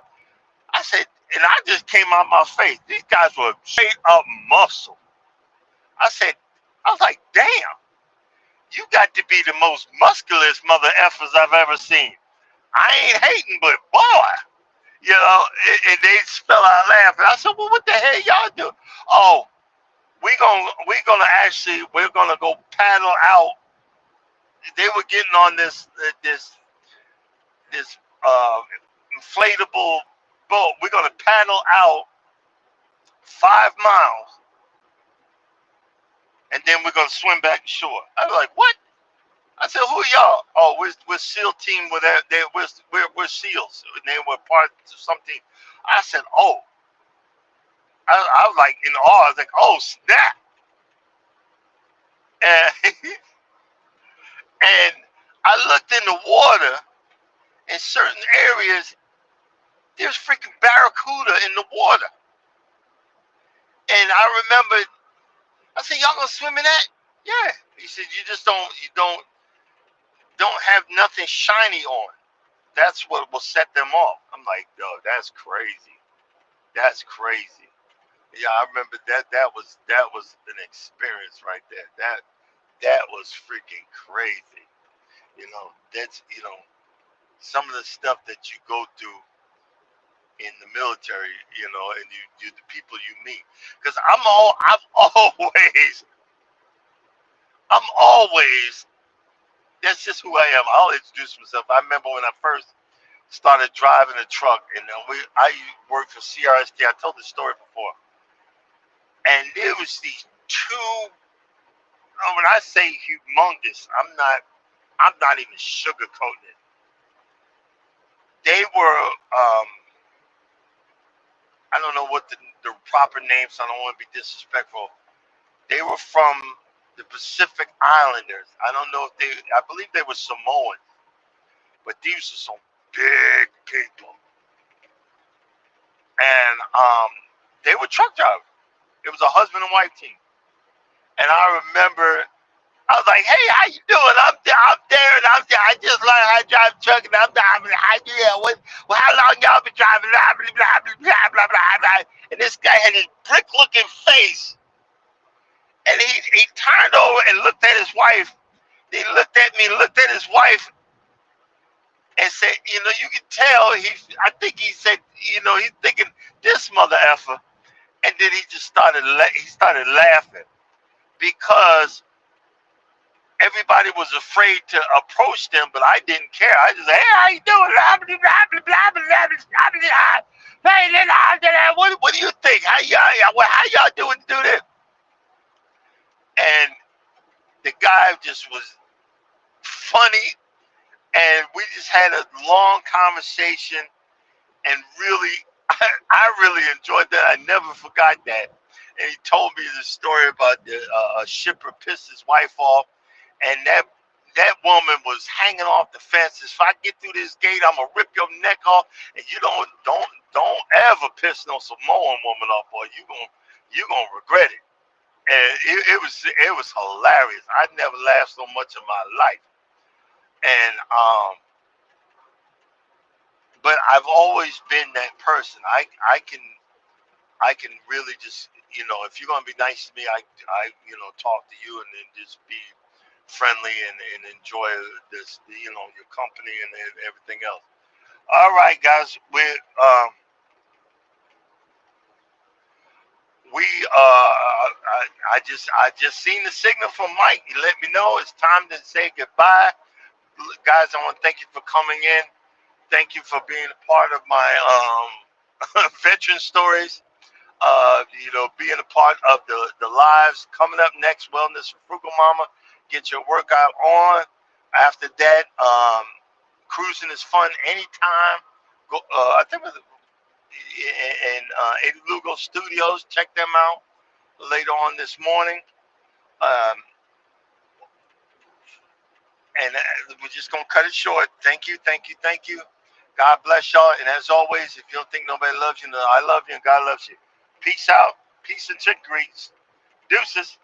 I said, and I just came out my face. These guys were straight up muscle. I said, I was like, damn, you got to be the most musculous mother effers I've ever seen. I ain't hating, but boy, you know, and they spell out laughing. I said, well, what the hell y'all do? Oh, we're gonna go paddle out. They were getting on this inflatable boat. We're gonna paddle out 5 miles, and then we're gonna swim back to shore. I was like, what? I said, who are y'all? Oh, we're SEAL team. We're SEALs. And they were part of something. I said, oh, I was like in awe. I was like, oh snap! And, and I looked in the water in certain areas. There's freaking barracuda in the water. And I remember, I said, y'all gonna swim in that? Yeah. He said, you don't have nothing shiny on. That's what will set them off. I'm like, yo, that's crazy. That's crazy. Yeah, I remember that was an experience right there. That was freaking crazy. That's some of the stuff that you go through in the military, and you the people you meet. Because I'm always that's just who I am. I'll introduce myself. I remember when I first started driving a truck, and I worked for CRST. I told the story before, and there was these two. When I say humongous, I'm not even sugarcoating it. They were I don't know what the proper name, so I don't want to be disrespectful. They were from. the Pacific Islanders. I don't know if I believe they were Samoans, but these are some big people. And they were truck drivers. It was a husband and wife team. And I remember I was like, "Hey, how you doing? I'm there, and I just learned how to drive a truck, and I'm driving. Well, how long y'all been driving? Blah blah blah blah blah blah blah blah." And this guy had this brick-looking face, and he turned over and looked at his wife. He looked at me, looked at his wife, and said, "You know, you can tell he. I think he said, you know, he's thinking this mother effer." And then he just started laughing because everybody was afraid to approach them, but I didn't care. I just said, "Hey, how you doing? Blah, blah, blah, blah, blah, blah, blah, blah. What do you think? How y'all doing to do this?" And the guy just was funny, and we just had a long conversation, and really, I really enjoyed that. I never forgot that. And he told me the story about the shipper pissed his wife off, and that woman was hanging off the fences. If I get through this gate, I'm gonna rip your neck off, and you don't ever piss no Samoan woman off, boy. You gonna regret it. And it was hilarious. I never laughed so much in my life. And but I've always been that person. I can really just, if you're gonna be nice to me, I talk to you and then just be friendly and enjoy this, your company and everything else. All right, guys, I just seen the signal from Mike. He let me know it's time to say goodbye. Guys, I want to thank you for coming in. Thank you for being a part of my veteran stories. Being a part of the lives. Coming up next, Wellness for Frugal Mama. Get your workout on. After that, cruising is fun anytime. Go, I think it was in Eddie Lugo Studios. Check them out later on this morning. Um, and we're just gonna cut it short. Thank you, thank you, thank you. God bless y'all. And as always, if you don't think nobody loves you, I love you and God loves you. Peace out. Peace and chick greets. Deuces.